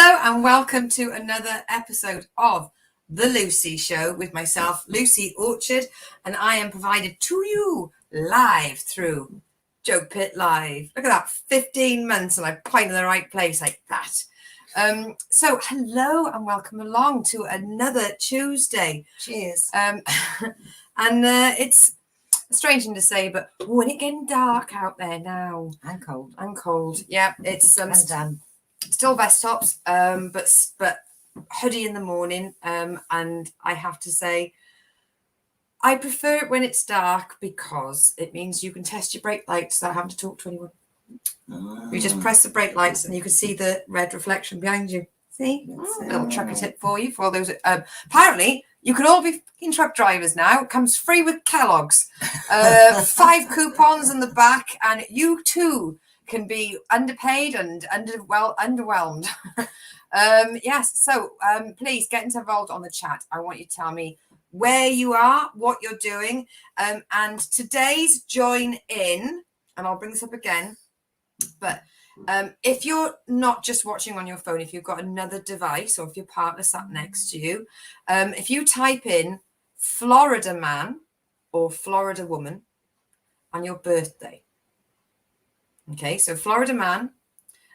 Hello and welcome to another episode of The Lucy Show with myself, Lucy Orchard, and I am provided to you live through Joke Pit Live. Look at that, 15 months and I point in the right place like that. So hello and welcome along to another Tuesday. Cheers. And it's a strange thing to say, but when it's getting dark out there now. And cold. And cold. Yeah, it's And damp. Still vest tops, but hoodie in the morning. And I have to say, I prefer it when it's dark because it means you can test your brake lights without having to talk to anyone. You just press the brake lights and you can see the red reflection behind you. See? A little trucker tip for you for all those. Apparently, you can all be fucking truck drivers now. It comes free with Kellogg's. 5 coupons in the back, and you too can be underpaid and underwhelmed. Yes, so please get involved on the chat. I want you to tell me where you are, what you're doing, and today's join in, and I'll bring this up again, but if you're not just watching on your phone, if you've got another device or if your partner sat next to you, if you type in Florida man or Florida woman on your birthday. Okay, so Florida man,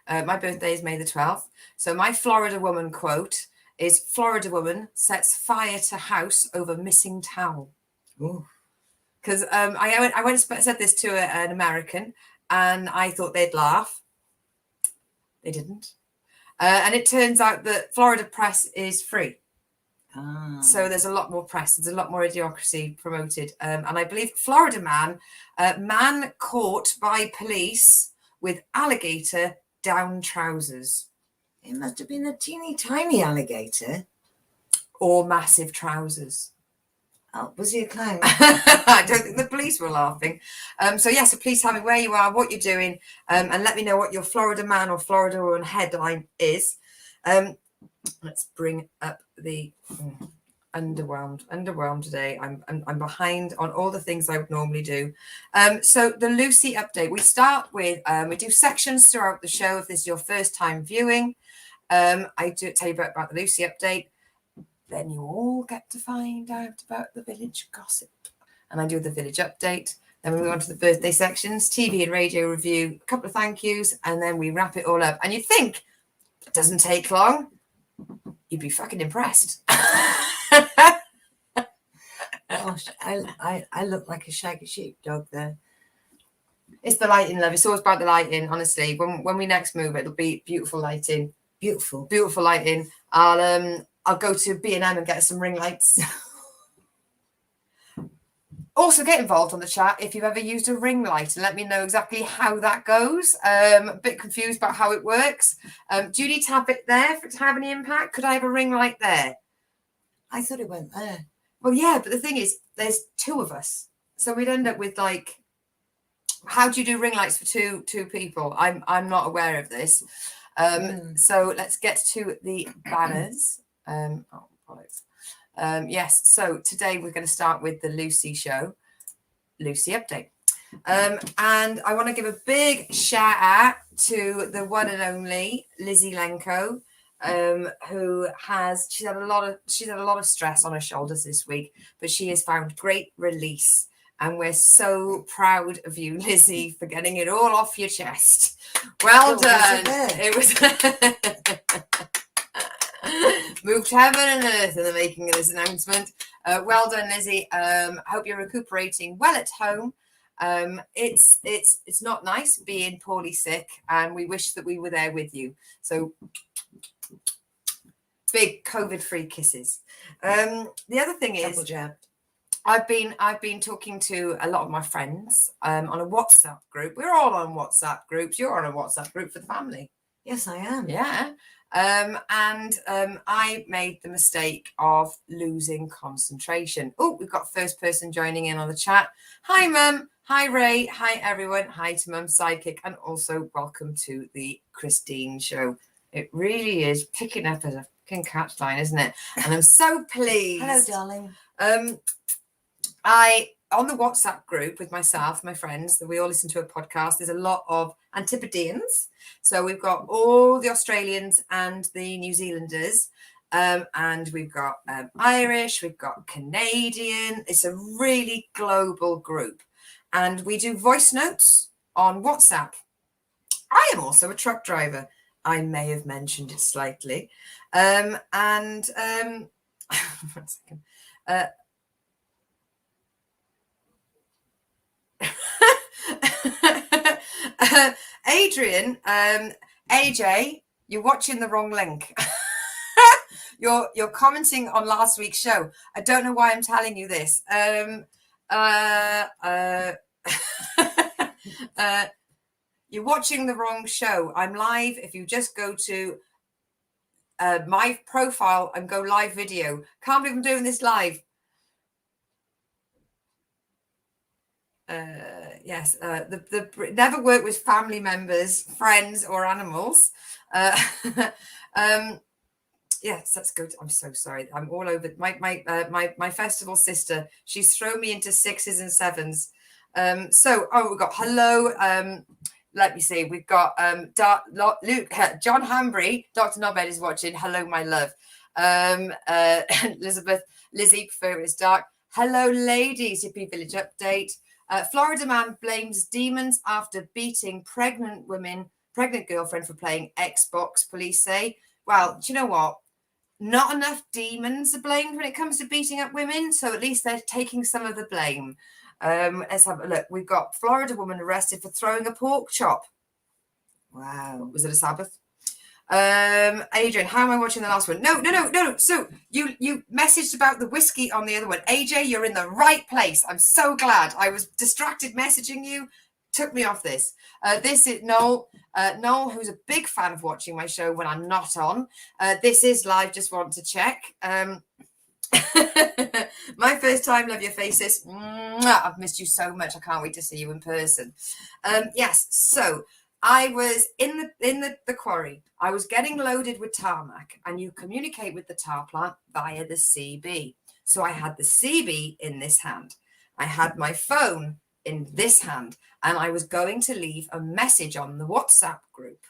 my birthday is May the 12th. So my Florida woman quote is Florida woman sets fire to house over missing towel. Because I went and said this to an American and I thought they'd laugh. They didn't. And it turns out that Florida press is free. So there's a lot more press. There's a lot more idiocracy promoted. And I believe Florida man caught by police with alligator down trousers. It must have been a teeny tiny alligator. Or massive trousers. Oh, was he a clown? I don't think the police were laughing. So please tell me where you are, what you're doing, and let me know what your Florida man or Florida woman headline is. Let's bring up the underwhelmed today. I'm behind on all the things I would normally do. So the Lucy update. We start with we do sections throughout the show. If this is your first time viewing, I do tell you about the Lucy update. Then you all get to find out about the village gossip. And I do the village update. Then we move on to the birthday sections, TV and radio review, a couple of thank yous, and then we wrap it all up. And you'd think it doesn't take long. You'd be fucking impressed. Gosh, I look like a shaggy sheepdog there. It's the lighting, love. It's always about the lighting, honestly. When we next move, it'll be beautiful lighting. Beautiful lighting. I'll go to B&M and get some ring lights. Also, get involved on the chat if you've ever used a ring light and let me know exactly how that goes. A bit confused about how it works. Do you need to have it there for it to have any impact? Could I have a ring light there? I thought it went there. Well, yeah, but the thing is, there's 2 of us. So we'd end up with like, how do you do ring lights for two people? I'm not aware of this. So let's get to the banners. Yes, so today we're going to start with the Lucy show, Lucy update. And I want to give a big shout out to the one and only Lizzie Lenko, who she's had a lot of stress on her shoulders this week, but she has found great release. And we're so proud of you, Lizzie, for getting it all off your chest. Well done. It was moved heaven and earth in the making of this announcement. Well done, Lizzie. I hope you're recuperating well at home. It's not nice being poorly sick, and we wish that we were there with you. So big COVID-free kisses. The other thing is, double jab. I've been talking to a lot of my friends on a WhatsApp group. We're all on WhatsApp groups. You're on a WhatsApp group for the family. Yes, I am. Yeah. I made the mistake of losing concentration. Oh, we've got first person joining in on the chat. Hi, Mum. Hi, Ray. Hi, everyone. Hi to Mum's Sidekick. And also welcome to the Christine show. It really is picking up as a fucking catch line, isn't it? And I'm so pleased. Hello, darling. I on the WhatsApp group with myself, my friends, that we all listen to a podcast, there's a lot of Antipodeans. So we've got all the Australians and the New Zealanders. And we've got Irish, we've got Canadian. It's a really global group. And we do voice notes on WhatsApp. I am also a truck driver. I may have mentioned it slightly. One second. Adrian, AJ, you're watching the wrong link. You're commenting on last week's show. I don't know why I'm telling you this. You're watching the wrong show. I'm live. If you just go to my profile and go live video. Can't believe I'm doing this live. Yes, the never work with family members, friends, or animals. Yes, that's good. I'm so sorry. I'm all over my festival sister. She's thrown me into 6s and 7s. We've got hello. Let me see. We've got Luke, John Hambry, Dr. Nobed is watching. Hello, my love. Elizabeth, Lizzie, prefer it's dark. Hello, ladies. Hippie Village update. Florida man blames demons after beating pregnant girlfriend for playing Xbox. Police say. Well, do you know what? Not enough demons are blamed when it comes to beating up women. So at least they're taking some of the blame. Let's have a look. We've got Florida woman arrested for throwing a pork chop. Wow. Was it a Sabbath? Adrian, how am I watching the last one? No. So you messaged about the whiskey on the other one. AJ, you're in the right place. I'm so glad. I was distracted messaging you. Took me off this. This is Noel. Noel, who's a big fan of watching my show when I'm not on. This is live. Just want to check. My first time, love your faces. I've missed you so much. I can't wait to see you in person. Yes, so I was in the quarry. I was getting loaded with tarmac, and you communicate with the tar plant via the CB. So I had the CB in this hand. I had my phone in this hand, and I was going to leave a message on the WhatsApp group.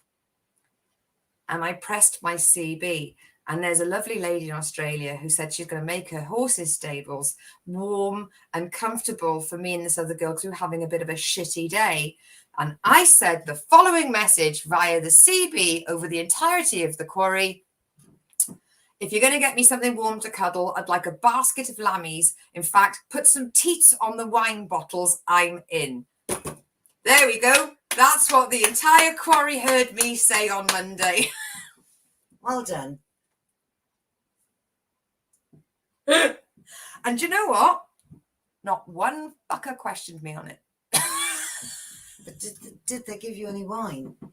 And I pressed my CB. And there's a lovely lady in Australia who said she's going to make her horses' stables warm and comfortable for me and this other girl because we were having a bit of a shitty day. And I said the following message via the CB over the entirety of the quarry. If you're going to get me something warm to cuddle, I'd like a basket of lammies. In fact, put some teats on the wine bottles. I'm in. There we go. That's what the entire quarry heard me say on Monday. Well done. And you know what? Not one fucker questioned me on it. But did they give you any wine? Do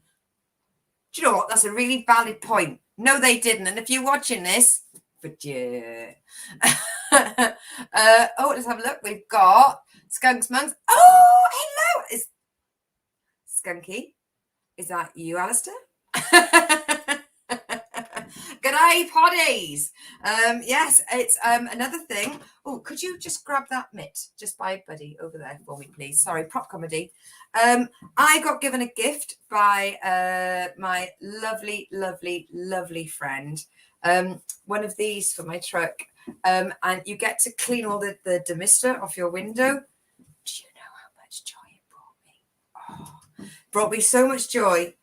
you know what? That's a really valid point. No, they didn't. And if you're watching this, but yeah. Let's have a look. We've got Skunks Monks. Oh, hello. Is Skunky? Is that you, Alistair? G'day, poddies. Yes, it's another thing. Oh, could you just grab that mitt just by Buddy over there for me, please? Sorry, prop comedy. I got given a gift by my lovely, lovely, lovely friend. One of these for my truck. And you get to clean all the demister off your window. Do you know how much joy it brought me? Oh, brought me so much joy.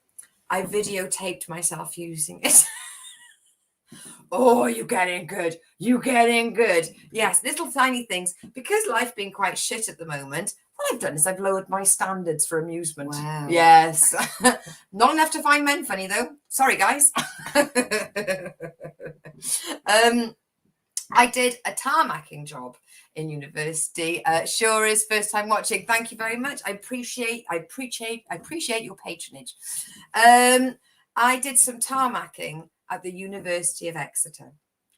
I videotaped myself using it. Oh, you're getting good. You're getting good. Yes, little tiny things. Because life being quite shit at the moment, what I've done is I've lowered my standards for amusement. Wow. Yes. Not enough to find men funny, though. Sorry, guys. I did a tarmacking job in university. Sure is first time watching. Thank you very much. I appreciate your patronage. I did some tarmacking at the University of Exeter.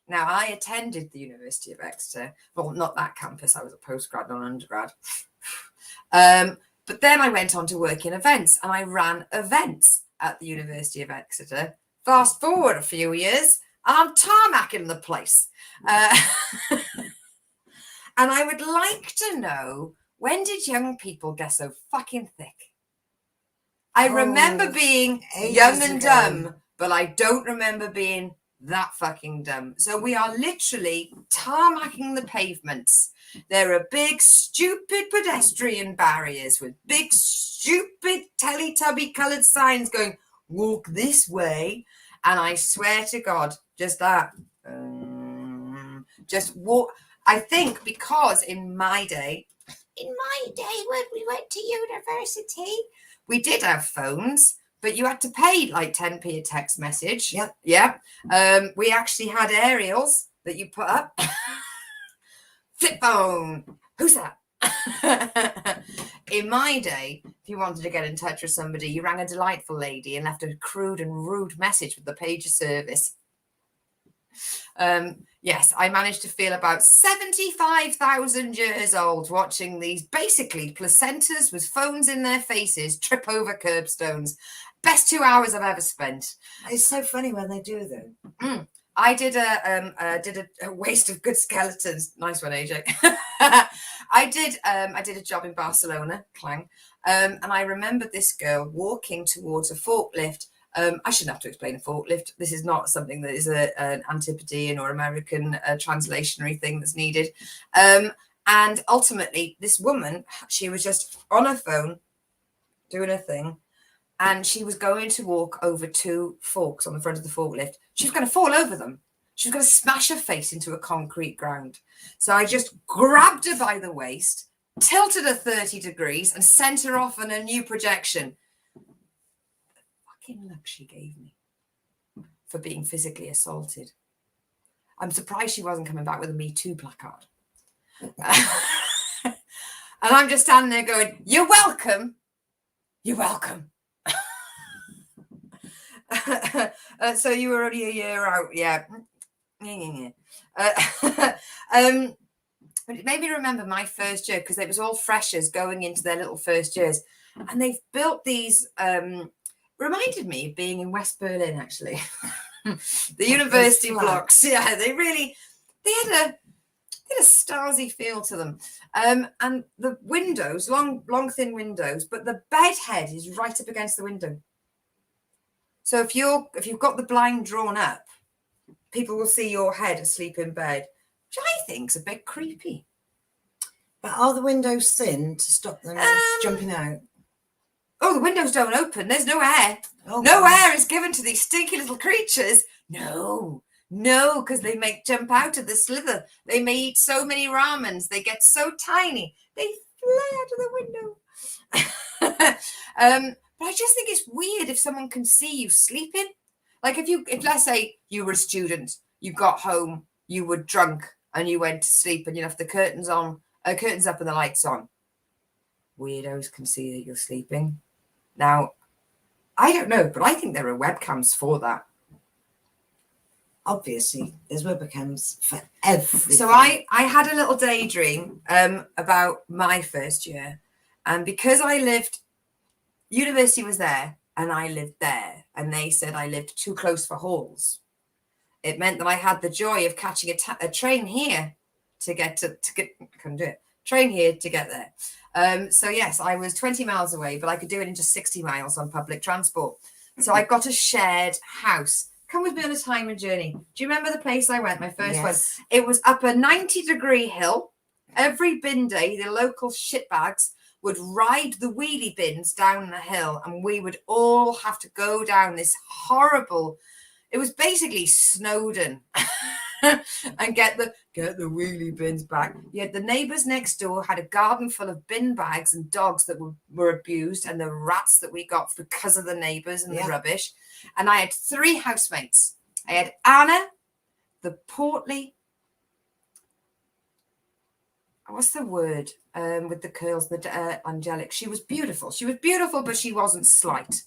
Now, I attended the University of Exeter. Well, not that campus. I was a postgrad, not an undergrad. But then I went on to work in events, and I ran events at the University of Exeter. Fast forward a few years, and I'm tarmacking the place. And I would like to know, when did young people get so fucking thick? I remember being young and dumb, but I don't remember being that fucking dumb. So we are literally tarmacking the pavements. There are big, stupid pedestrian barriers with big, stupid Teletubby coloured signs going, walk this way. And I swear to God, just that. Just walk. I think because in my day, when we went to university, we did have phones, but you had to pay like 10p a text message. Yep. Yeah. We actually had aerials that you put up. Flip phone. Who's that? In my day, if you wanted to get in touch with somebody, you rang a delightful lady and left a crude and rude message with the pager service. Yes, I managed to feel about 75,000 years old watching these basically placentas with phones in their faces trip over curbstones. Best 2 hours I've ever spent. It's so funny when they do them. I did a waste of good skeletons. Nice one, AJ. I did a job in Barcelona, clang, and I remembered this girl walking towards a forklift. I shouldn't have to explain a forklift. This is not something that is an Antipodean or American translationary thing that's needed. And ultimately, this woman, she was just on her phone doing her thing, and she was going to walk over 2 forks on the front of the forklift. She was going to fall over them. She was going to smash her face into a concrete ground. So I just grabbed her by the waist, tilted her 30 degrees, and sent her off on a new projection. Look she gave me for being physically assaulted. I'm surprised she wasn't coming back with a Me Too placard. And I'm just standing there going, you're welcome. You're welcome. So you were only a year out. Yeah. But it made me remember my first year, because it was all freshers going into their little first years. And they've built these... reminded me of being in West Berlin, actually. The university blocks. Yeah, they had a Stasi feel to them. And the windows, long, thin windows, but the bed head is right up against the window. So if you've got the blind drawn up, people will see your head asleep in bed, which I think's a bit creepy. But are the windows thin to stop them jumping out? Oh, the windows don't open. There's no air. Oh, no gosh. air is given to these stinky little creatures. No, because they may jump out of the slither. They may eat so many ramens. They get so tiny. They fly out of the window. But I just think it's weird if someone can see you sleeping. Like if let's say you were a student, you got home, you were drunk, and you went to sleep, and you left the curtains up and the lights on. Weirdos can see that you're sleeping. Now, I don't know, but I think there are webcams for that. Obviously, there's webcams for everything. So I had a little daydream about my first year. And because university was there and I lived there, and they said I lived too close for halls, it meant that I had the joy of catching a train here to get. I couldn't do it. Train here to get there. So yes, I was 20 miles away, but I could do it in just 60 miles on public transport. So I got a shared house. Come with me on a time and journey. Do you remember the place I went? My first one. It was up a 90-degree hill. Every bin day, the local shitbags would ride the wheelie bins down the hill, and we would all have to go down this horrible. It was basically Snowdon. And get the wheelie bins back. Yeah, the neighbours next door had a garden full of bin bags and dogs that were abused, and the rats that we got because of the neighbours and the rubbish. And I had 3 housemates. I had Anna, the portly, what's the word with the curls, the angelic. She was beautiful. But she wasn't slight.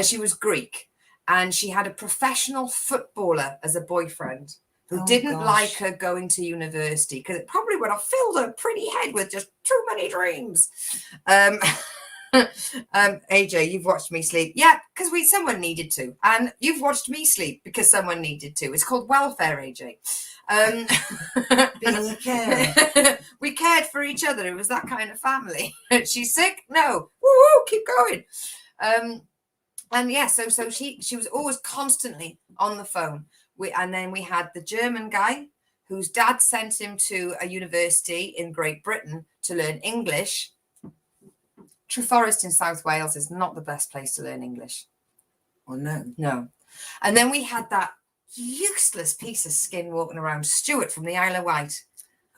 She was Greek, and she had a professional footballer as a boyfriend who didn't like her going to university, because it probably would have filled her pretty head with just too many dreams. AJ, you've watched me sleep. Yeah, because someone needed to. And you've watched me sleep because someone needed to. It's called welfare, AJ. Being caring. We cared for each other. It was that kind of family. She's sick? No. Woo, keep going. And yeah, so she was always constantly on the phone. And then we had the German guy whose dad sent him to a university in Great Britain to learn English. Treforest in South Wales is not the best place to learn English. Or no. No. And then we had that useless piece of skin walking around, Stuart from the Isle of Wight.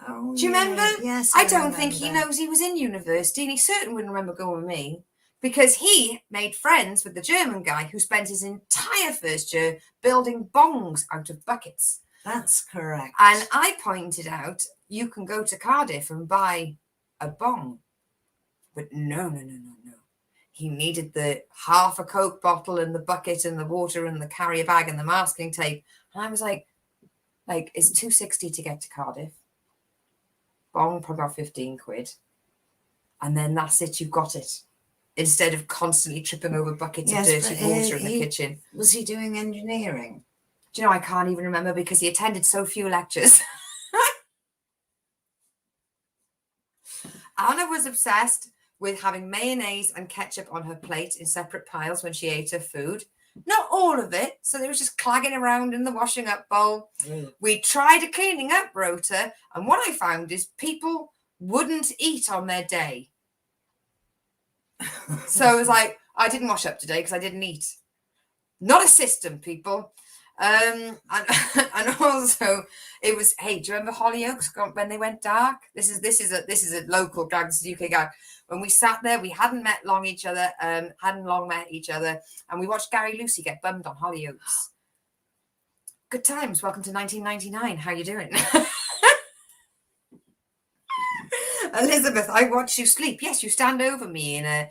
Oh, Do you remember? Yes. I don't think he knows he was in university, and he certainly wouldn't remember going with me, because he made friends with the German guy who spent his entire first year building bongs out of buckets. That's correct. And I pointed out, you can go to Cardiff and buy a bong. But no. He needed the half a Coke bottle and the bucket and the water and the carrier bag and the masking tape. And I was like, it's £2.60 to get to Cardiff. Bong, probably about 15 quid. And then that's it, you've got it. Instead of constantly tripping over buckets of dirty water in the kitchen. Was he doing engineering? Do you know, I can't even remember because he attended so few lectures. Anna was obsessed with having mayonnaise and ketchup on her plate in separate piles when she ate her food. Not all of it, so they were just clagging around in the washing up bowl. We tried a cleaning up rota, and what I found is people wouldn't eat on their day. So it was like, I didn't wash up today because I didn't eat. Not a system, people. And also it was, hey, do you remember Hollyoaks when they went dark? This is a local gag, this is a UK gag. When we sat there, we hadn't long met each other, and we watched Gary Lucy get bummed on Hollyoaks. Good times. Welcome to 1999. How you doing? Elizabeth, I watch you sleep. Yes, you stand over me in a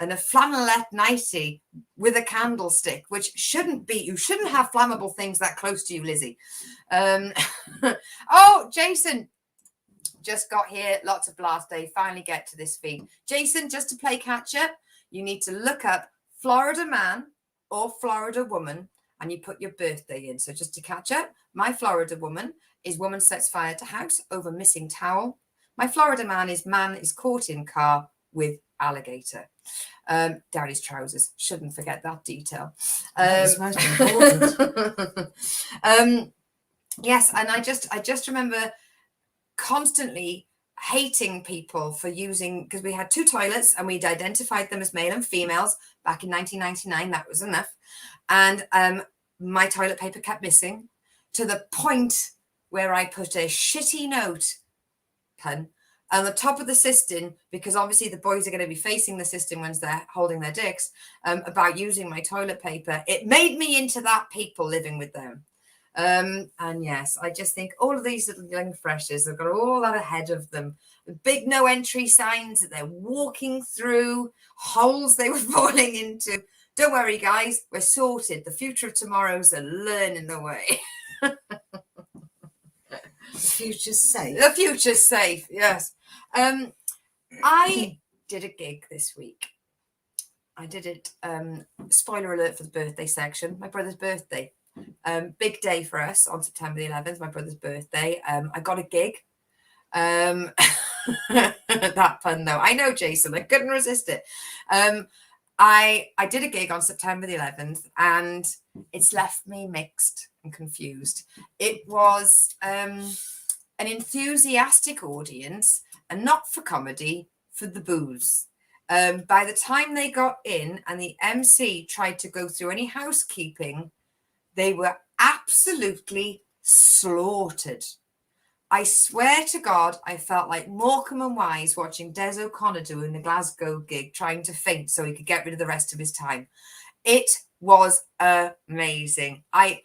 flannelette nightie with a candlestick, which you shouldn't have flammable things that close to you, Lizzie. Oh, Jason just got here. Lots of blast day. Finally get to this feed. Jason, just to play catch up, you need to look up Florida man or Florida woman and you put your birthday in. So just to catch up, my Florida woman is woman sets fire to house over missing towel. My Florida man is caught in car with alligator. Down his trousers. Shouldn't forget that detail. That's most important. Yes, and I just remember constantly hating people for using, because we had two toilets and we'd identified them as male and females back in 1999. That was enough. And my toilet paper kept missing to the point where I put a shitty note, pun, on the top of the cistern, because obviously the boys are going to be facing the cistern once they're holding their dicks, about using my toilet paper. It made me into that people living with them. And yes, I just think all of these little young freshers have got all that ahead of them. Big no entry signs that they're walking through, holes they were falling into. Don't worry, guys, we're sorted. The future of tomorrow's a learning the way. The future's safe. The future's safe, yes. I did a gig this week. I did it, spoiler alert for the birthday section, my brother's birthday. Big day for us on September the 11th, my brother's birthday. I got a gig. That pun though. I know, Jason, I couldn't resist it. I did a gig on September the 11th and it's left me mixed and confused. It was an enthusiastic audience and not for comedy, for the booze. By the time they got in and the MC tried to go through any housekeeping, they were absolutely slaughtered. I swear to God, I felt like Morecambe and Wise watching Des O'Connor doing the Glasgow gig, trying to faint so he could get rid of the rest of his time. It was amazing. I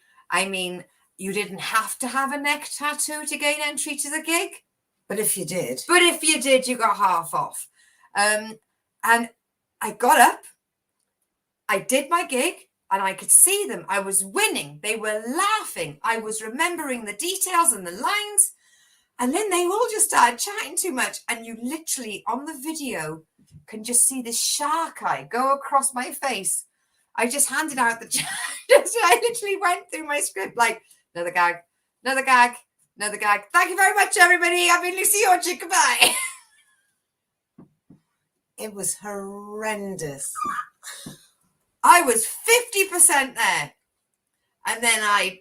mean, you didn't have to have a neck tattoo to gain entry to the gig. But if you did. But if you did, you got half off. And I got up, I did my gig, and I could see them. I was winning. They were laughing. I was remembering the details and the lines. And then they all just started chatting too much. And you literally, on the video, can just see this shark eye go across my face. I just handed out the I literally went through my script like another gag, another gag, another gag. Thank you very much, everybody. I've been Lucy Orchard. Goodbye. It was horrendous. I was 50% there. And then I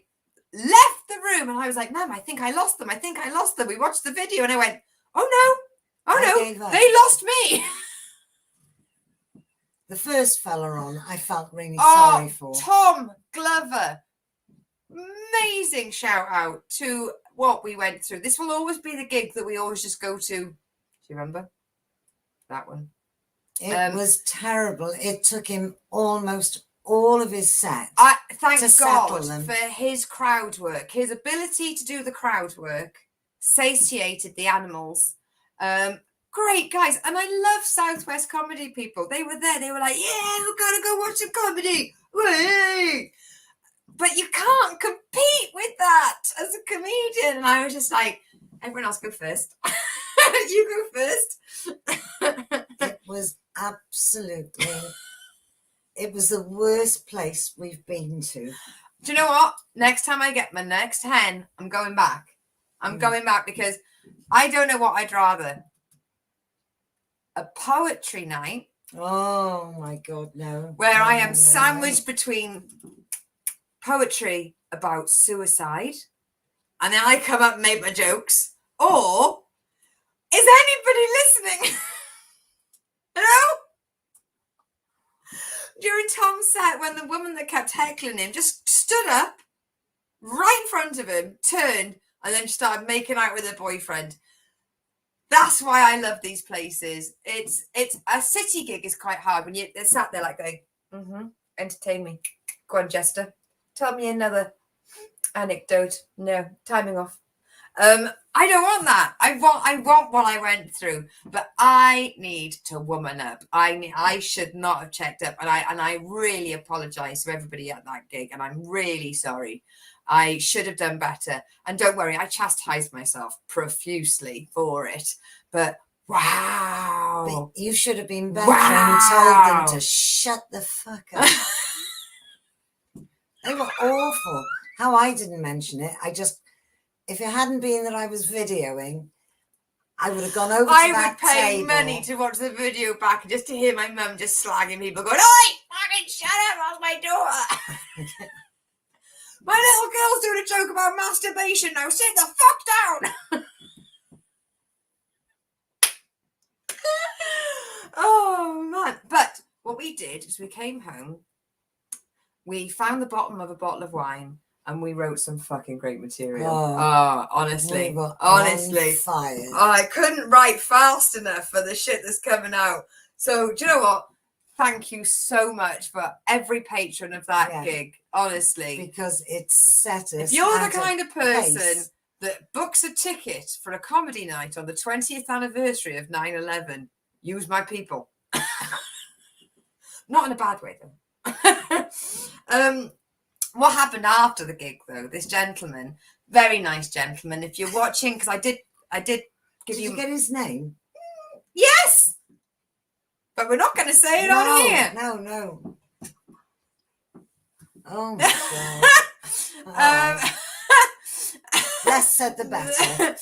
left the room and I was like, Mum, I think I lost them. I think I lost them. We watched the video and I went, oh no, they lost me. The first fella on, I felt really Oh, sorry for. Tom Glover. Amazing shout out to what we went through. This will always be the gig that we always just go to. Do you remember that one? It was terrible. It took him almost all of his set. Thank to settle God them. for his crowd work. His ability to do the crowd work satiated the animals. Great guys. And I love Southwest comedy people. They were there. They were like, yeah, we're going to go watch some comedy. Whee! But you can't compete with that as a comedian. And I was just like, everyone else go first. You go first. It was absolutely, it was the worst place we've been to. Do you know what? Next time I get my next hen, I'm going back. I'm going back because I don't know what I'd rather. A poetry night. Oh my God, no. Where no, I am no, sandwiched between poetry about suicide and then I come up and make my jokes. Or is anybody listening? Hello? During Tom's set, when the woman that kept heckling him just stood up right in front of him, turned, and then started making out with her boyfriend. That's why I love these places. It's a city gig is quite hard when they're sat there like going, entertain me. Go on, Jester. Tell me another anecdote. No, timing off. I don't want that. I want what I went through, but I need to woman up. I should not have checked up, and I really apologize to everybody at that gig, and I'm really sorry. I should have done better. And don't worry, I chastised myself profusely for it. But wow. But you should have been better and told them to shut the fuck up. They were awful. How I didn't mention it, if it hadn't been that I was videoing, I would have gone over to that would pay table. money to watch the video back just to hear my mum just slagging people going, oi, fucking shut up, that's my daughter. My little girl's doing a joke about masturbation now. Sit the fuck down. Oh, man. But what we did is we came home, we found the bottom of a bottle of wine, and we wrote some fucking great material. Honestly. We were honestly. on fire. I couldn't write fast enough for the shit that's coming out. So, do you know what? Thank you so much for every patron of that gig, honestly. Because it set us. If you're the kind of person that books a ticket for a comedy night on the 20th anniversary of 9/11, use my people. Not in a bad way, though. What happened after the gig, though? This gentleman, very nice gentleman. If you're watching, because I did give Did you get his name? Yes. But we're not going to say it on here. No. Oh my God. Less said the better.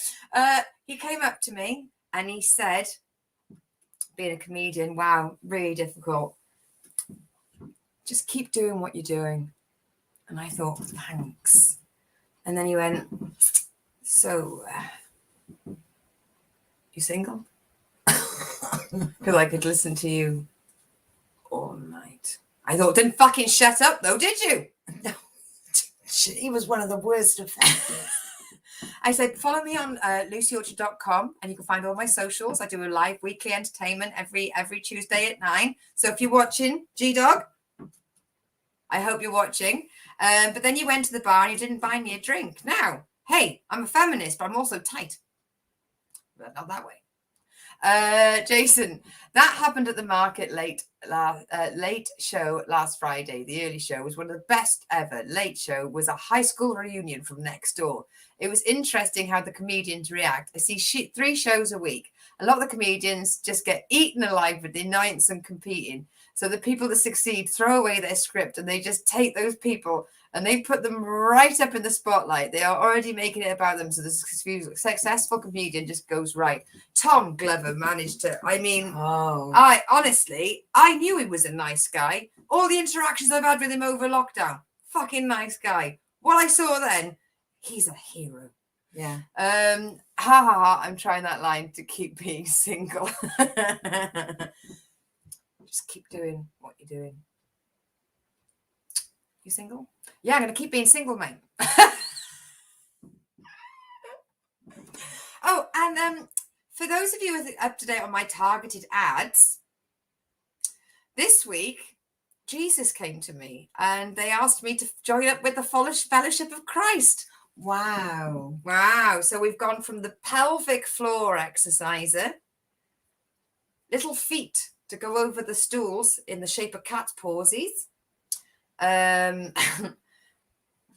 He came up to me and he said, being a comedian, wow, really difficult. Just keep doing what you're doing. And I thought, thanks. And then he went, so, you single? Because I could listen to you all night. I thought, didn't fucking shut up though, did you? No. He was one of the worst offenders. I said, follow me on lucyorchard.com and you can find all my socials. I do a live weekly entertainment every Tuesday at 9. So if you're watching, G-Dog, I hope you're watching. But then you went to the bar and you didn't buy me a drink. Now, hey, I'm a feminist, but I'm also tight. But not that way. Jason, that happened at the market late show last Friday. The early show was one of the best ever. Late show was a high school reunion from next door. It was interesting how the comedians react. I see 3 shows a week. A lot of the comedians just get eaten alive with the annoyance and competing. So the people that succeed throw away their script and they just take those people and they put them right up in the spotlight. They are already making it about them. So the successful comedian just goes right. Tom Glover managed to, I knew he was a nice guy. All the interactions I've had with him over lockdown, fucking nice guy. What I saw then, he's a hero. Yeah. I'm trying that line to keep being single. Just keep doing what you're doing. You single? Yeah, I'm going to keep being single, mate. Oh, and for those of you up to date on my targeted ads, this week, Jesus came to me and they asked me to join up with the Fellowship of Christ. Wow. Wow. So we've gone from the pelvic floor exerciser, little feet to go over the stools in the shape of cat's pawsies,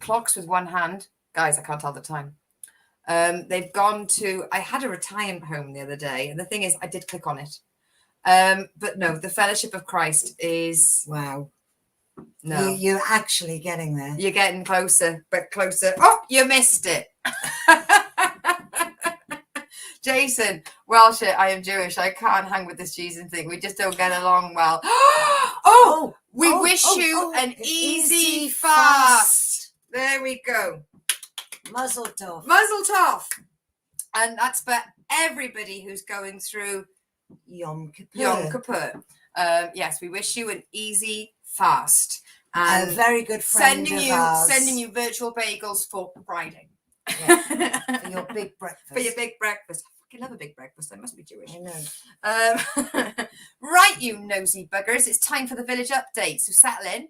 clocks with one hand. Guys, I can't tell the time. They've gone to, I had a retirement home the other day, and the thing is, I did click on it. But no, the Fellowship of Christ is... Wow. No. You're actually getting there. You're getting closer, but closer. Oh, you missed it. Jason, well, shit, I am Jewish. I can't hang with this Jesus thing. We just don't get along well. We wish you an easy fast. There we go. Muzzle tov. Muzzle tov. And that's for everybody who's going through Yom Kippur. Yom Kippur. Yes, we wish you an easy fast. And a very good friend sending you virtual bagels for Friday. Yeah. For your big breakfast. For your big breakfast. I fucking love a big breakfast. I must be Jewish. I know. Right, you nosy buggers. It's time for the village update. So settle in.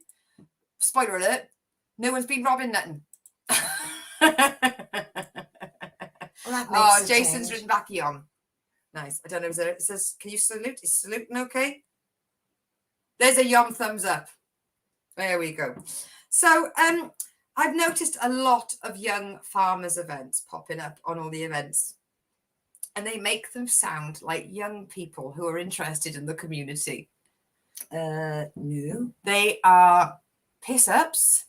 Spoiler alert. No one's been robbing nothing. Well, Jason's written back on. Nice. I don't know. It says, can you salute? Is saluting okay? There's a yum thumbs up. There we go. So I've noticed a lot of young farmers events popping up on all the events. And they make them sound like young people who are interested in the community. No. They are piss-ups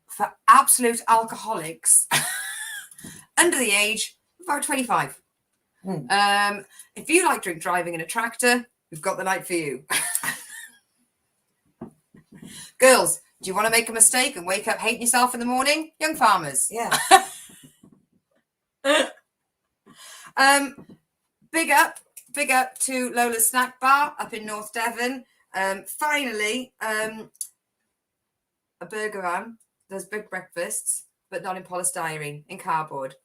for absolute alcoholics under the age of about 25. If you like drink driving in a tractor, we've got the night for you. Girls, do you want to make a mistake and wake up hating yourself in the morning? Young farmers. Yeah. Big up to Lola's Snack Bar up in North Devon. Finally, a burger van does big breakfasts, but not in polystyrene, in cardboard.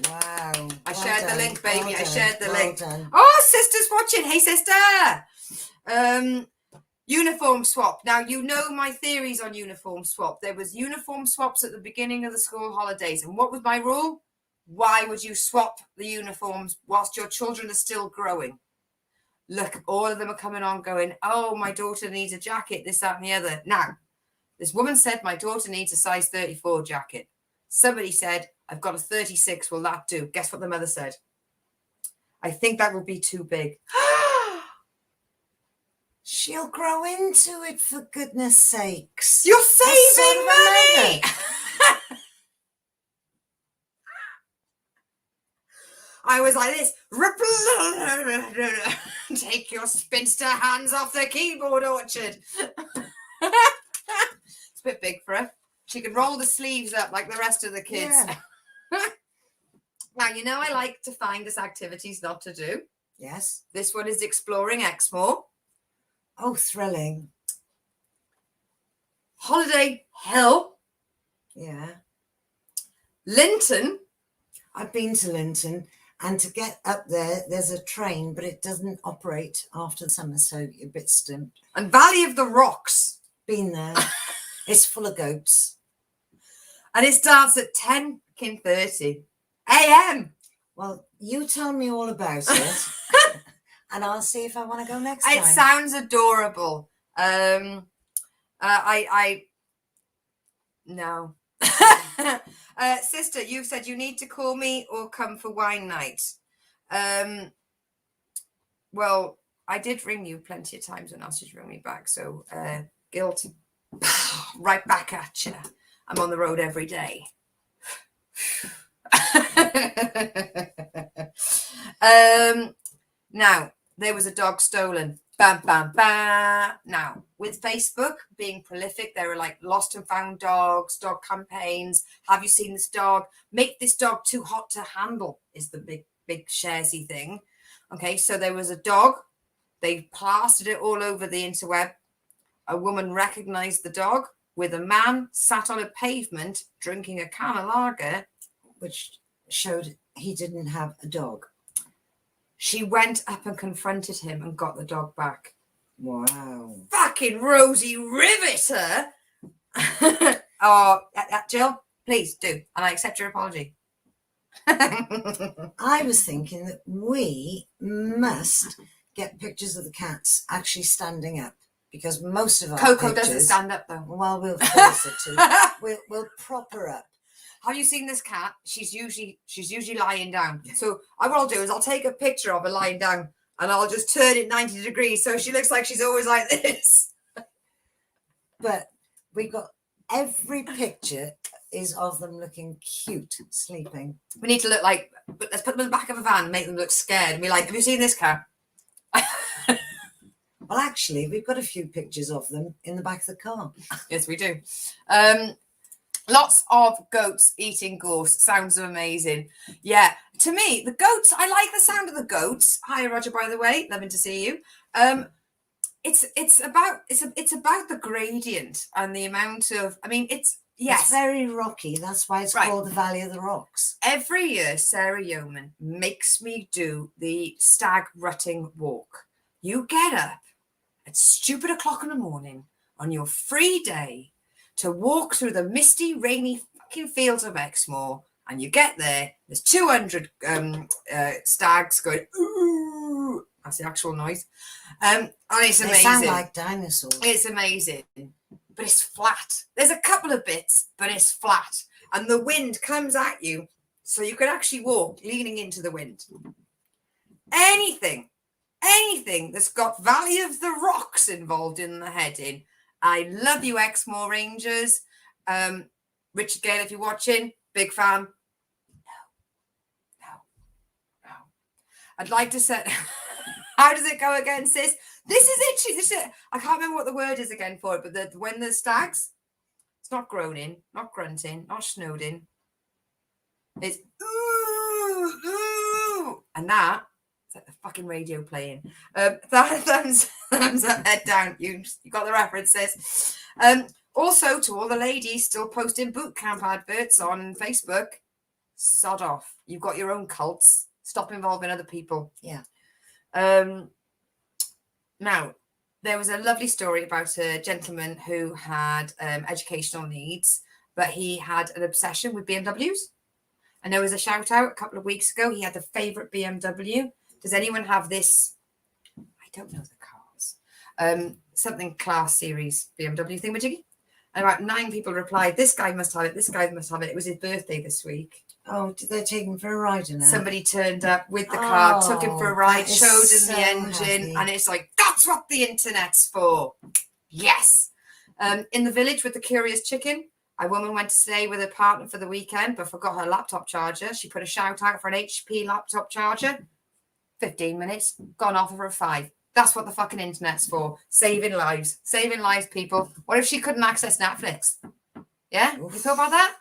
Wow. I shared the link, baby. Well I shared the link. Done. Oh, sister's watching. Hey, sister. Uniform swap. Now, you know my theories on uniform swap. There was uniform swaps at the beginning of the school holidays. And what was my rule? Why would you swap the uniforms whilst your children are still growing? Look, all of them are coming on going, oh, my daughter needs a jacket, this, that, and the other. Now, this woman said my daughter needs a size 34 jacket. Somebody said, I've got a 36. Will that do? Guess what the mother said? I think that will be too big. She'll grow into it, for goodness sakes. You're saving money. I was like this. Take your spinster hands off the keyboard, Orchard. It's a bit big for her. She can roll the sleeves up like the rest of the kids. Yeah. Now, you know I like to find us activities not to do. Yes. This one is exploring Exmoor. Oh, thrilling. Holiday Hill. Yeah. Linton. I've been to Linton, and to get up there, there's a train, but it doesn't operate after the summer, so you're a bit stumped. And Valley of the Rocks. Been there. It's full of goats. And it starts at 10:30 a.m. Well, you tell me all about it, and I'll see if I want to go next time. It sounds adorable. No. Sister, you've said you need to call me or come for wine night. Well, I did ring you plenty of times when asked you to ring me back. So guilt, right back at you. I'm on the road every day. Now, there was a dog stolen. Bam, bam, bam. Now, with Facebook being prolific, there are like lost and found dogs, dog campaigns. Have you seen this dog? Make this dog too hot to handle is the big sharesy thing. Okay, so there was a dog. They plastered it all over the interweb. A woman recognized the dog with a man sat on a pavement drinking a can of lager, which showed he didn't have a dog. She went up and confronted him and got the dog back. Wow. Fucking Rosie Riveter. Oh, Jill, please do. And I accept your apology. I was thinking that we must get pictures of the cats actually standing up, because most of our Coco pictures, doesn't stand up though. Well, we'll force it to. We'll prop her up. Have you seen this cat? She's usually lying down. So what I'll do is I'll take a picture of her lying down and I'll just turn it 90 degrees so she looks like she's always like this. But we've got every picture is of them looking cute, sleeping. We need to look like, let's put them in the back of a van and make them look scared and be like, have you seen this cat? Well, actually, we've got a few pictures of them in the back of the car. Yes, we do. Lots of goats eating gorse. Sounds amazing. Yeah, to me, the goats, I like the sound of the goats. Hi, Roger, by the way. Loving to see you. It's about the gradient and the amount of, I mean, it's very rocky. That's why it's called the Valley of the Rocks. Every year, Sarah Yeoman makes me do the stag rutting walk. You get up at stupid o'clock in the morning on your free day to walk through the misty, rainy fucking fields of Exmoor, and you get there, there's 200 stags going, ooh, that's the actual noise. And it's amazing. They sound like dinosaurs. It's amazing, but it's flat. There's a couple of bits, but it's flat. And the wind comes at you, so you can actually walk leaning into the wind. Anything that's got Valley of the Rocks involved in the heading. I love you, Exmoor Rangers. Richard Gale, if you're watching, big fan. No. I'd like to say, how does it go again, sis? This is it. I can't remember what the word is again for it, but when the stags, it's not groaning, not grunting, not snooding. It's ooh, ooh. And that, it's like the fucking radio playing. Thumbs up, head down. You got the references. Also, to all the ladies still posting boot camp adverts on Facebook, sod off. You've got your own cults. Stop involving other people. Yeah. Now, there was a lovely story about a gentleman who had educational needs, but he had an obsession with BMWs. And there was a shout out a couple of weeks ago. He had a favorite BMW. Does anyone have this? I don't know the cars. Something class series BMW thingamajiggy. And about 9 people replied, this guy must have it. This guy must have it. It was his birthday this week. Oh, did they take him for a ride in it? Somebody turned up with the car, took him for a ride, showed him so the engine, happy. and it's like, that's what the internet's for. Yes. In the village with the curious chicken, a woman went to stay with her partner for the weekend, but forgot her laptop charger. She put a shout out for an HP laptop charger. 15 minutes, gone off of her 5. That's what the fucking internet's for. Saving lives, people. What if she couldn't access Netflix? Yeah? Oof. You thought about that?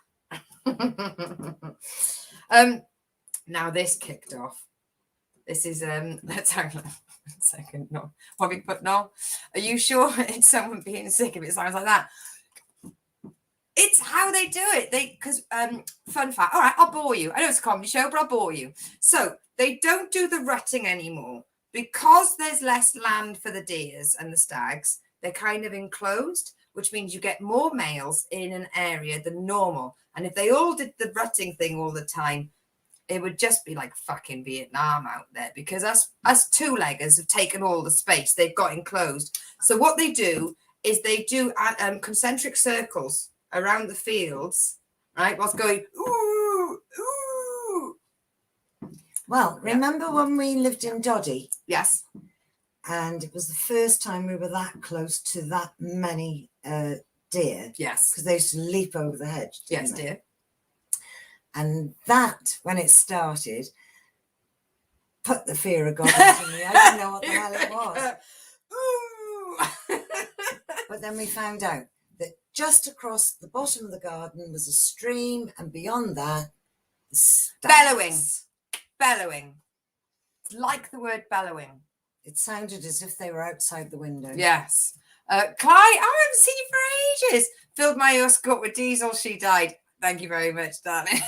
Now this kicked off. This is let's hang on 1 second. No, what have we put now? Are you sure it's someone being sick if it sounds like that? It's how they do it. Because fun fact. All right, I'll bore you. I know it's a comedy show, but I'll bore you. So they don't do the rutting anymore because there's less land for the deers and the stags. They're kind of enclosed, which means you get more males in an area than normal. And if they all did the rutting thing all the time, it would just be like fucking Vietnam out there, because us two-leggers have taken all the space. They've got enclosed. So what they do is they do concentric circles around the fields, right? Whilst going, ooh, ooh. Well, Yeah. remember when we lived in Doddy, Yes. and it was the first time we were that close to that many deer, Yes. because they used to leap over the hedge. Yes, didn't they? dear. And that, when it started, put the fear of God into me. I didn't know what the hell it was. Ooh. But then we found out that just across the bottom of the garden was a stream, and beyond that, the stacks. Bellowing. Like the word bellowing. It sounded as if they were outside the window. Yes. Clyde, I haven't seen you for ages. Filled my Usk up with diesel. She died. Thank you very much, darling.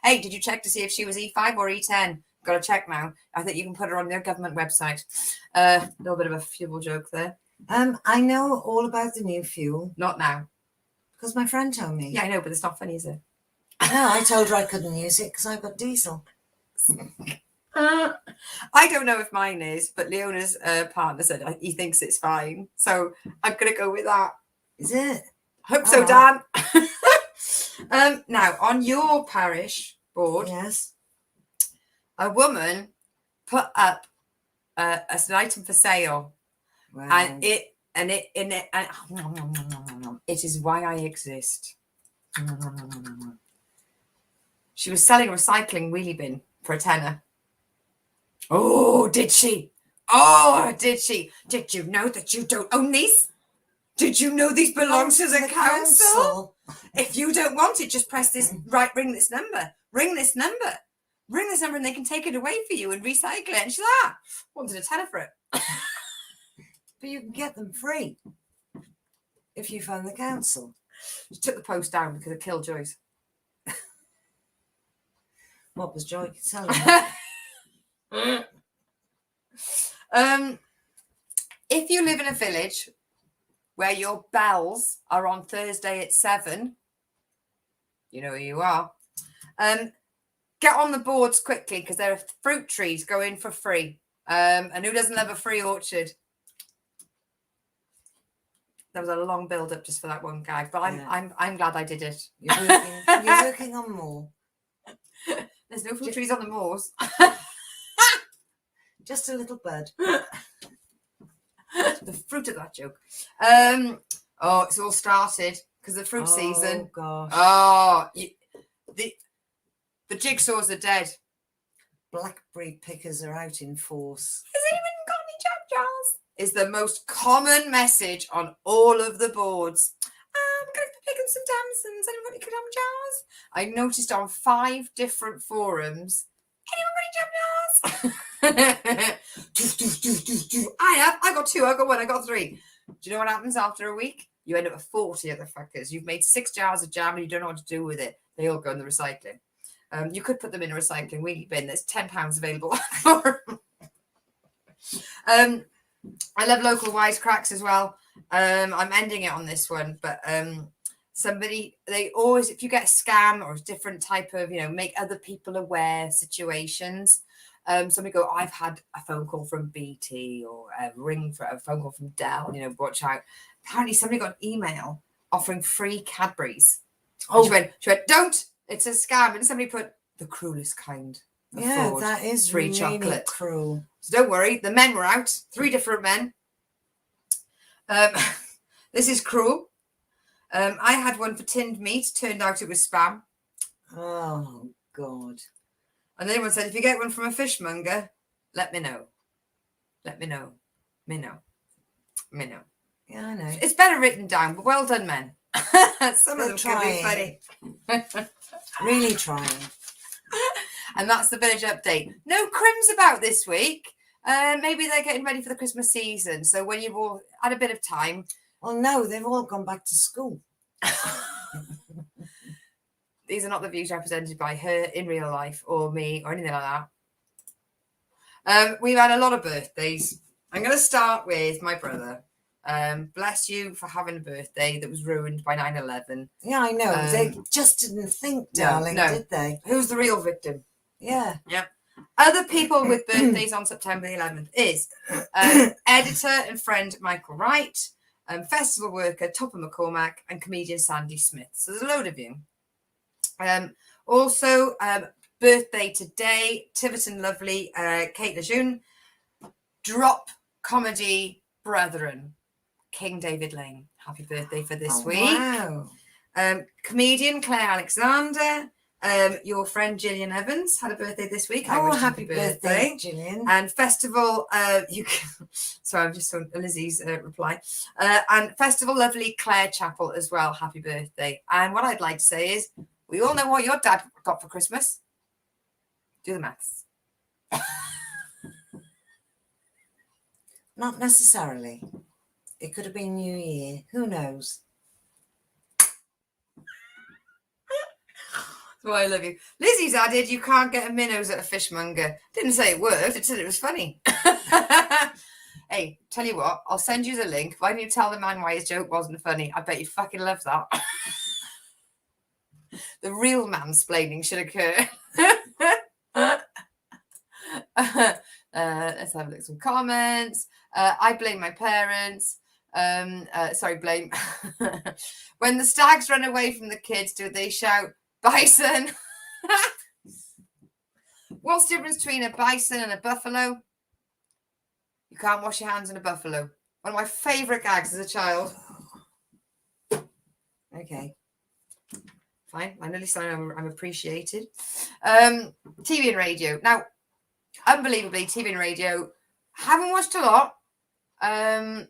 Hey, did you check to see if she was E5 or E10? Got to check now. I think you can put her on their government website. A little bit of a fuel joke there. I know all about the new fuel Not now. because my friend told me. Yeah, I know, but it's not funny, is it? No, I told her I couldn't use it because I've got diesel. I don't know if mine is, but Leona's partner said he thinks it's fine. So I'm going to go with that. Is it? Hope so, Oh. Dan. Now, on your parish board, Yes. a woman put up as an item for sale, Wow. and it is why I exist. She was selling a recycling wheelie bin for a tenner. Oh, did she? Oh, did she? Did you know that you don't own these? Did you know these belong to the council? If you don't want it, just press this, right, ring this number, and they can take it away for you and recycle it. And she's like, wanted a tenner for it. But you can get them free if you phone the council. She took the post down because it killed Joyce. What was Joy selling? If you live in a village where your bells are on Thursday at 7, you know who you are. Get on the boards quickly because there are fruit trees going for free. And who doesn't love a free orchard? There was a long build up just for that one gag, but I'm glad I did it. You're working on more. There's no fruit trees on the moors. Just a little bud. The fruit of that joke. It's all started because the fruit season. Gosh. Oh, the jigsaws are dead. Blackberry pickers are out in force. Has anyone got any jam jars? Is the most common message on all of the boards. I'm going to be picking some damsons. Anyone got any jam jars? I noticed on 5 different forums. Anyone got any jam jars? I got 2. I got 1. I got 3. Do you know what happens after a week? You end up with 40 other fuckers. You've made 6 jars of jam and you don't know what to do with it. They all go in the recycling. You could put them in a recycling wheelie bin. There's £10 available for them. I love local wisecracks as well. I'm ending it on this one, but they always, if you get a scam or a different type of, make other people aware situations. Somebody go, I've had a phone call from BT or a phone call from Dell, watch out. Apparently somebody got an email offering free Cadbury's. Oh, she went, don't, it's a scam. And somebody put the cruelest kind of fraud, that is free really chocolate. Cruel. So don't worry, the men were out, 3 different men. This is cruel. I had one for tinned meat, turned out it was spam. Oh, God. And then everyone said, if you get one from a fishmonger, let me know. Let me know. Me know. Yeah, I know. It's better written down, but well done, men. Some of them can be funny. Really trying. And that's the village update. No crims about this week. Maybe they're getting ready for the Christmas season. So when you've all had a bit of time. Well, no, they've all gone back to school. These are not the views represented by her in real life or me or anything like that. We've had a lot of birthdays. I'm going to start with my brother. Bless you for having a birthday that was ruined by 9/11. Yeah, I know. They just didn't think, darling, did they? Who's the real victim? Yeah. Yeah. Other people with birthdays on September the 11th is editor and friend Michael Wright, festival worker Topper McCormack, and comedian Sandy Smith. So there's a load of you. Also, birthday today, Tiverton Lovely, Kate Lejeune, Drop Comedy Brethren, King David Lane. Happy birthday for this week. Wow. Comedian Claire Alexander, your friend Gillian Evans had a birthday this week. Happy birthday, Gillian. And festival, sorry, I'm just on Lizzie's reply. And festival lovely Claire Chapel as well. Happy birthday. And what I'd like to say is, we all know what your dad got for Christmas. Do the maths. Not necessarily. It could have been New Year. Who knows? Oh, I love you. Lizzie's added, you can't get a minnows at a fishmonger. Didn't say it worked. It said it was funny. Hey, tell you what, I'll send you the link. Why don't you tell the man why his joke wasn't funny? I bet you fucking love that. The real mansplaining should occur. Let's have a look at some comments. I blame my parents. Blame. When the stags run away from the kids, do they shout, bison? What's the difference between a bison and a buffalo? You can't wash your hands in a buffalo. One of my favourite gags as a child. Okay. Fine. I nearly said I'm appreciated. TV and radio. Now, unbelievably, TV and radio, haven't watched a lot.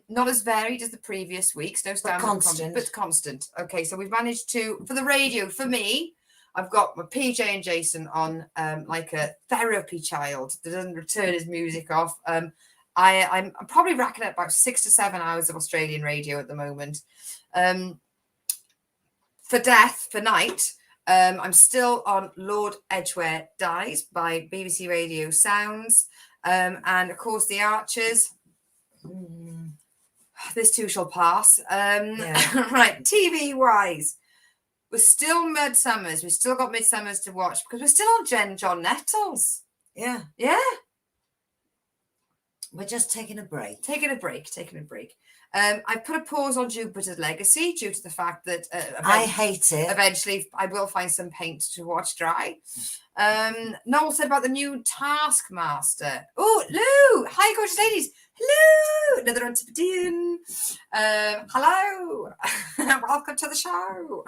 Not as varied as the previous weeks. No stand but constant. Okay, so we've managed to, for the radio, for me, I've got my PJ and Jason on like a therapy child that doesn't turn his music off. I'm probably racking up about 6 to 7 hours of Australian radio at the moment. For night, I'm still on Lord Edgware Dies by BBC Radio Sounds. And of course, The Archers. This too shall pass. Right, TV wise, we're still Midsummers. We've still got Midsummers to watch because we're still on John Nettles. Yeah. We're just taking a break. Taking a break. I put a pause on Jupiter's Legacy due to the fact that I hate it. Eventually, I will find some paint to watch dry. Noel said about the new Taskmaster. Oh, Lou! Hi, gorgeous ladies. Hello! Another Antipodean. Hello! Welcome to the show.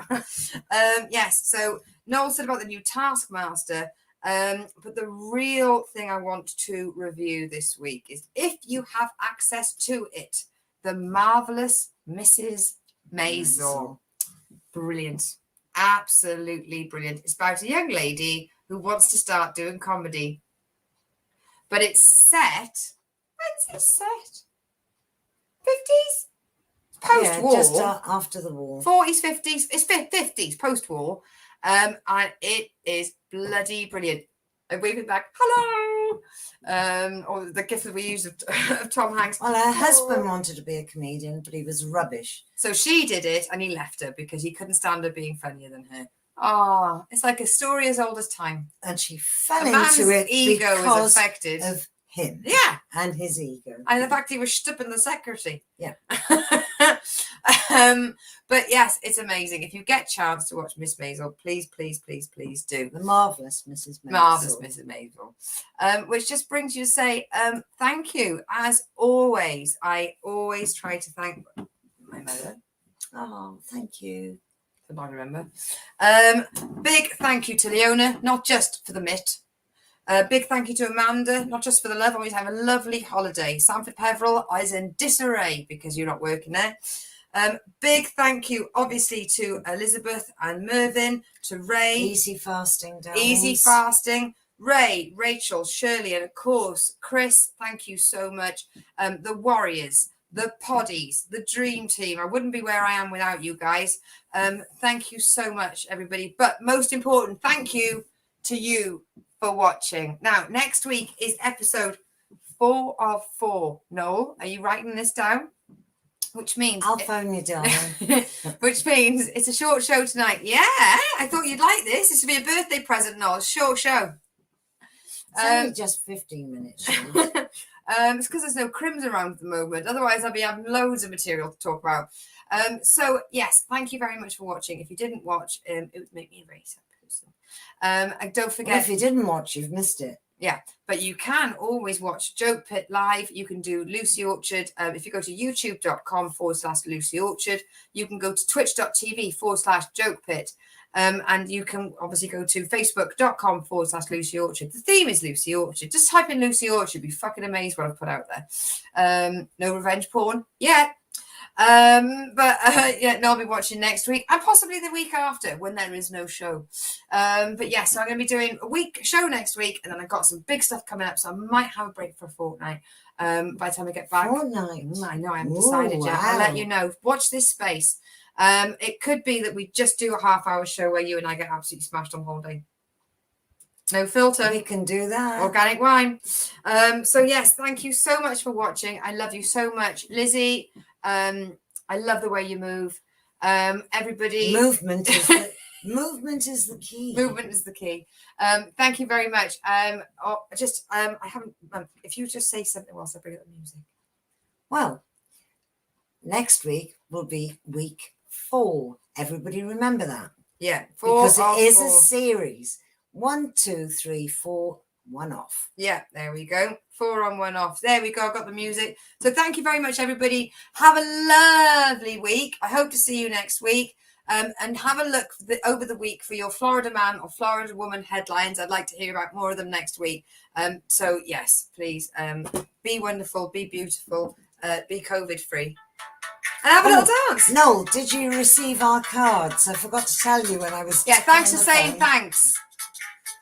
Yes, so Noel said about the new Taskmaster. But the real thing I want to review this week is, if you have access to it, The Marvelous Mrs. Maisel. Brilliant. Absolutely brilliant. It's about a young lady who wants to start doing comedy. But it's set. When's it set? 50s? Post-war. Yeah, just after the war. 40s, 50s. It's 50s, post-war. And it is bloody brilliant. I'm waving back, hello. Or the gift that we use of Tom Hanks. Well, her husband wanted to be a comedian, but he was rubbish. So she did it, and he left her because he couldn't stand her being funnier than her. Oh, it's like a story as old as time. And she fell into it ego because is affected of him. Yeah. And his ego. And the fact he was stooping the secretary. Yeah. But yes, it's amazing. If you get a chance to watch Miss Maisel, please do. The Marvelous Mrs. Maisel. Marvelous Mrs. Maisel. Which just brings you to say thank you. As always, I always try to thank my mother. Oh, thank you. I remember. Big thank you to Leona, not just for the mitt. Big thank you to Amanda, not just for the love. Always have a lovely holiday. Sanford Peveril is in disarray because you're not working there. Big thank you, obviously, to Elizabeth and Mervyn, to Ray. Easy fasting, darlings. Easy fasting. Ray, Rachel, Shirley, and of course, Chris, thank you so much. The Warriors, the Poddies, the Dream Team. I wouldn't be where I am without you guys. Thank you so much, everybody. But most important, thank you to you for watching. Now, next week is episode 4 of 4. Noel, are you writing this down? which means I'll phone you, darling. which means it's a short show tonight. Yeah, I thought you'd like this. This would be a birthday present, Noel. Short show. It's only just 15 minutes short. It's because there's no crims around at the moment. Otherwise, I'll be having loads of material to talk about. So, yes, thank you very much for watching. If you didn't watch, it would make me a very sad person. And don't forget... Well, if you didn't watch, you've missed it. Yeah, but you can always watch Joke Pit live. You can do Lucy Orchard. If you go to youtube.com/Lucy Orchard, you can go to twitch.tv/Joke Pit. And you can obviously go to facebook.com/Lucy Orchard. The theme is Lucy Orchard. Just type in Lucy Orchard. Be fucking amazed what I've put out there. No revenge porn yet. Yeah, no, I'll be watching next week and possibly the week after when there is no show. But yes, so I'm going to be doing a week show next week, and then I've got some big stuff coming up, so I might have a break for a fortnight. By the time I get back. Fortnight. I know, I haven't decided yet. I'll let you know. Watch this space. It could be that we just do a half-hour show where you and I get absolutely smashed on holiday. No filter. We can do that. Organic wine. So yes, thank you so much for watching. I love you so much, Lizzie. I love the way you move. Everybody. Movement is the key. Movement is the key. Thank you very much. I haven't. If you just say something whilst I bring up the music. Well, next week will be week 4. Everybody remember that. Yeah, because it is a series. 1, 2, 3, 4, 1 off. Yeah, there we go. 4 on, 1 off. There we go. I've got the music. So thank you very much, everybody. Have a lovely week. I hope to see you next week. And have a look over the week for your Florida man or Florida woman headlines. I'd like to hear about more of them next week. So yes, please be wonderful, be beautiful, be COVID free. And have a little dance. No, did you receive our cards? I forgot to tell you when I was. Yeah, thanks for saying thanks.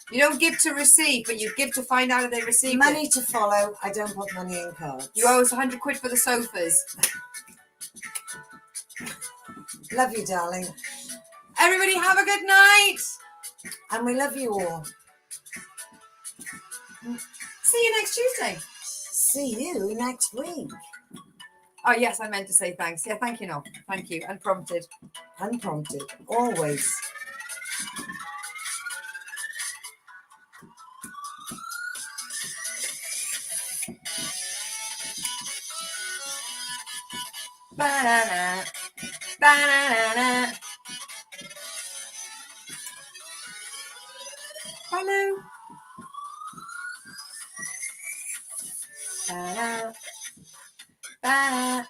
You don't give to receive, but you give to find out if they received money to follow. I don't put money in cards. You owe us 100 quid for the sofas. Love you, darling. Everybody have a good night. And we love you all. See you next Tuesday. See you next week. Oh, yes, I meant to say thanks. Yeah, thank you, Noel. Thank you. Unprompted. Unprompted. Always. Ba-da-da. Ba-da-da-da. Hello. Ba-da. Ba-da.